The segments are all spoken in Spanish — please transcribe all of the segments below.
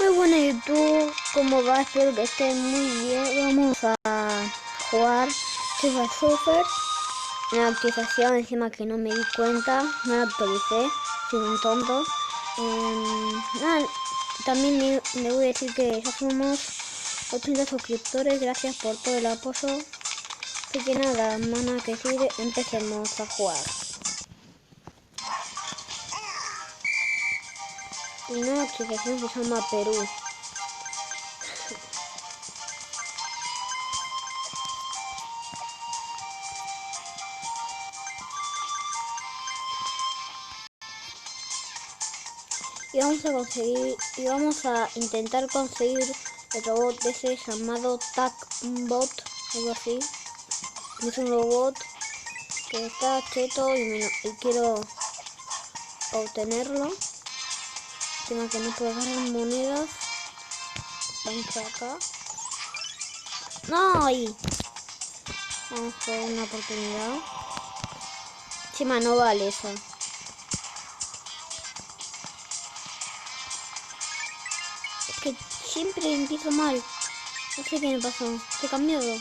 Muy buena YouTube, ¿cómo va? Espero que estén muy bien. Vamos a jugar Silver Surfer. Una actualización encima que no me di cuenta, no la actualicé, soy un tonto. Nada, también le voy a decir que ya somos 80 suscriptores, gracias por todo el apoyo. Así que nada, más nada que decir, empecemos a jugar. Y una actualización se llama Perú. Y vamos a intentar conseguir el robot ese llamado TACbot, algo así. Es un robot que está cheto y quiero obtenerlo. Tengo que no puedo agarrar monedas. Vamos acá. ¡No! Ahí. Vamos por una oportunidad. Encima no vale eso. Es que siempre empiezo mal. No sé qué me pasó. Estoy cambiado.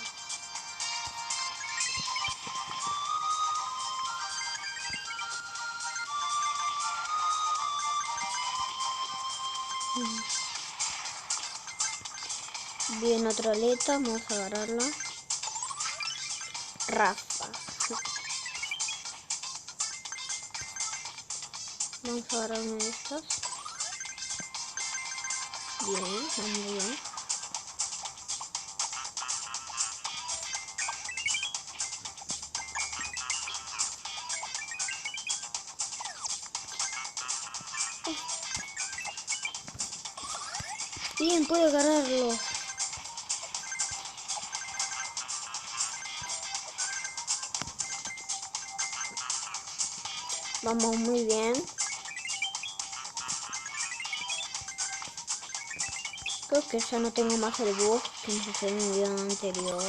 Bien, otra aleta. Vamos a agarrarla. Rafa. Vamos a agarrar una de estas. Bien, muy bien. Bien, puedo agarrarlo. Vamos muy bien. Creo que ya no tengo más el bug que me sucedió en el video anterior.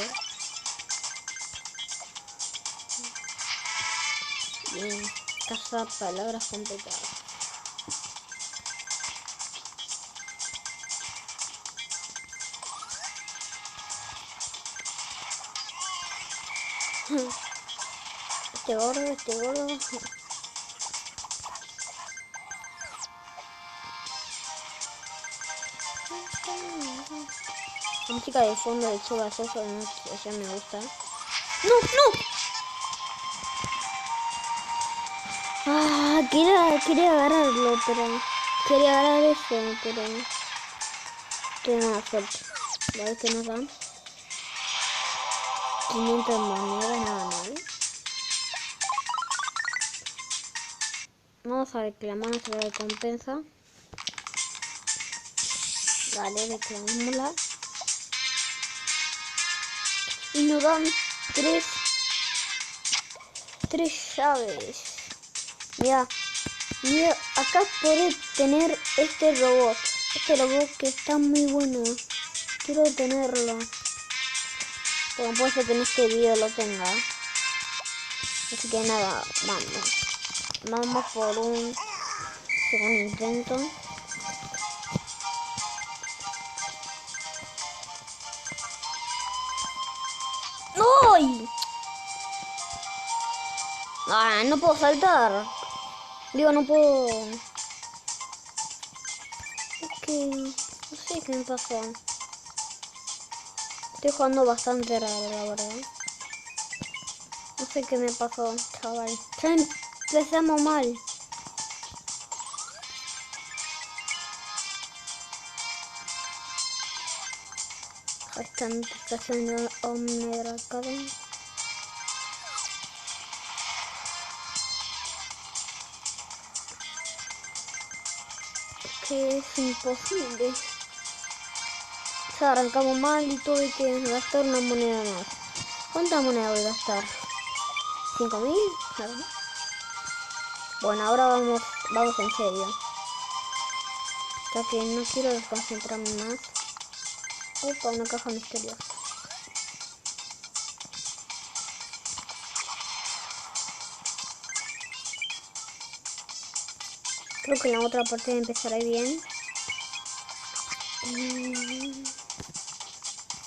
Bien, casa palabras complicadas. Este gordo. La música de fondo de Chubas, eso ya me gusta. ¡No! Ah, quería agarrarlo, pero... Quería agarrar eso, pero... Tuve mala suerte. A ver qué nos dan. 500 monedas, nada mal. Vamos a reclamar nuestra recompensa. Vale, reclamémosla. Y nos dan tres llaves. Mira, acá podés tener este robot. Este robot que está muy bueno. Quiero tenerlo. Pero puede ser que en este video lo tenga. Así que nada, vamos por un segundo intento. ¡Ay! Ah, no puedo saltar. Digo, no puedo. Es que no sé qué me pasó. Estoy jugando bastante raro, la verdad. No sé qué me pasó, chaval. Ya empezamos mal. Esta notificación de Omnidra Academy. Que es imposible. Ya arrancamos mal y tuve que gastar una moneda más. ¿Cuánta moneda voy a gastar? ¿5.000? Claro. Bueno, ahora vamos en serio. Ya que no quiero desconcentrarme más. Opa, una caja misteriosa. Creo que en la otra parte empezará bien.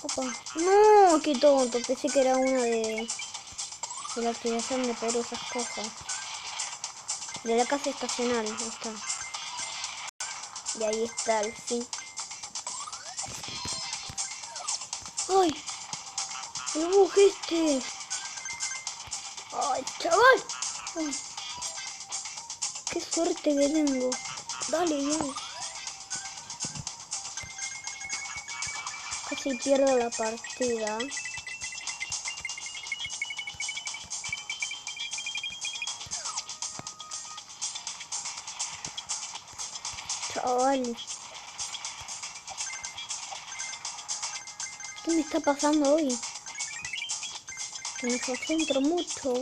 Opa. No, qué tonto. Pensé que era una de la activación de Perú, esas cosas. De la casa estacional, ahí está. Y ahí está el fin. ¡Ay! ¡El bug este! ¡Ay, chaval! Ay, ¡qué suerte que tengo! Dale, bien. Casi pierdo la partida. Chaval. ¿Qué me está pasando hoy? Que me concentro mucho,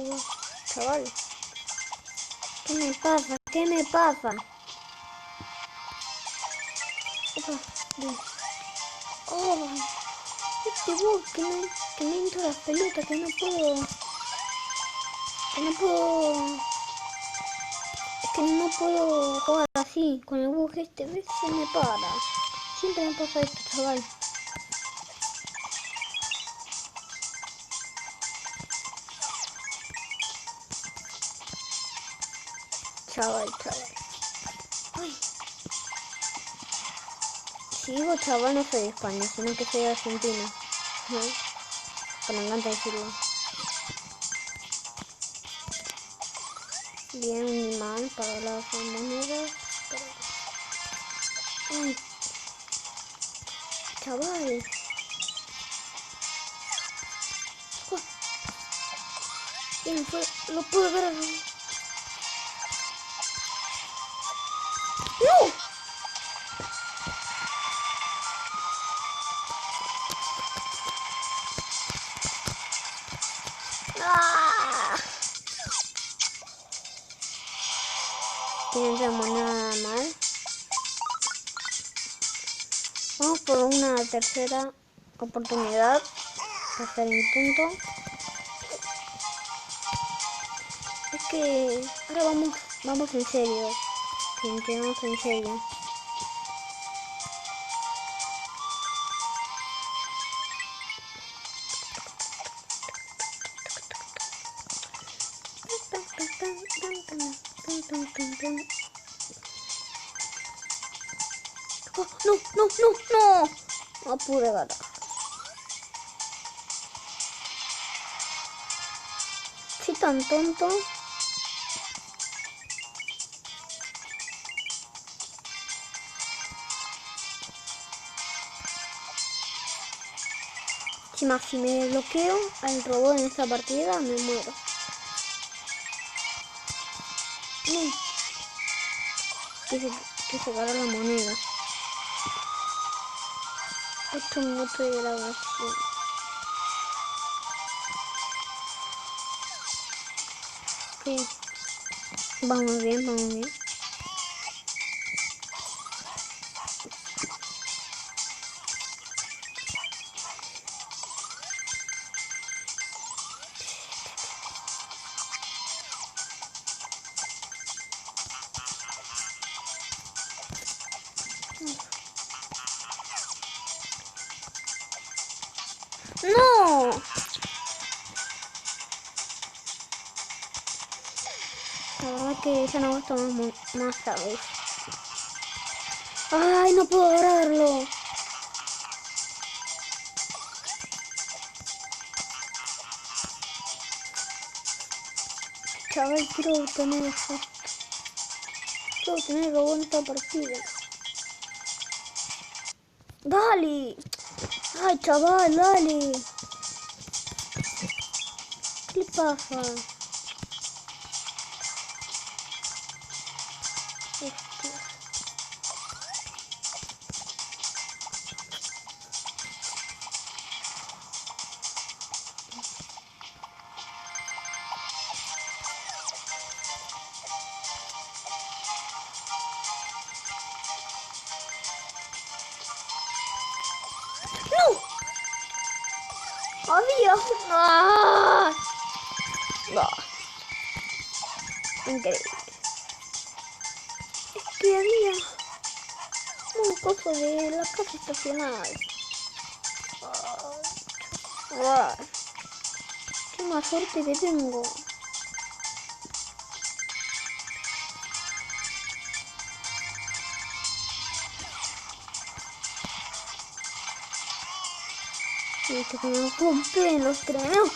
chaval. ¿Qué me pasa? ¿Qué me pasa? Opa, bien. Oh, este bug que me entra las pelotas, que no puedo... Es que no puedo jugar así, con el bug este, ¿ves? Se me para. Siempre me pasa esto, chaval. Chaval. Ay. Si digo chaval no soy de España, sino que soy de Argentina. ¿No? Pero me encanta decirlo. Bien, un imán para las monedas. Ay, chaval. Oh, bien, lo puedo ver. ¡No! ¡Ah! Tienen moneda mal. Vamos por una tercera oportunidad. Tercer intento. Es que ahora vamos en serio. Que vamos en serio. Oh, no. No pude ganar. Sí, tan tonto. Si me bloqueo al robot en esta partida, me muero. No. Quise ganar la moneda. 8 minutos de grabación. Sí. Vamos bien. ¡No! La verdad que ya no gasto más sabes. ¡Ay, no puedo lograrlo! Chaval, quiero tener eso. Quiero tener el robot en esta partida. ¡Dale! ¡Ay, chaval, dale! ¿Qué le pasa? Hostia. ¡No! ¡Había! ¡Ah! No. Increíble. Es que había un coso de la casa estacional. Guau, qué más suerte que tengo. Y que me rompen los trenes.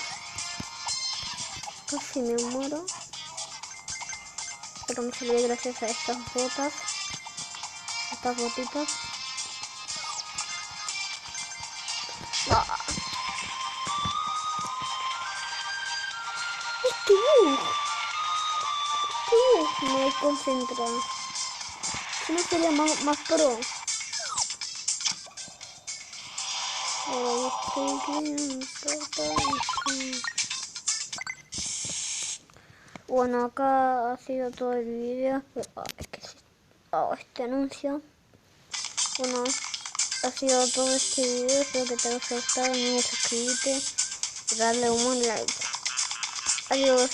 Casi me muero. Pero me salvé gracias a estas botas. Estas botitas. ¡Ah! Este bug. Me concentra. Si no sería más pro. Ahora estoy bien. Bueno, acá ha sido todo el video. Es que este anuncio. Bueno, ha sido todo este video. Espero que te haya gustado. No olvides suscribirte y darle un buen like. Adiós.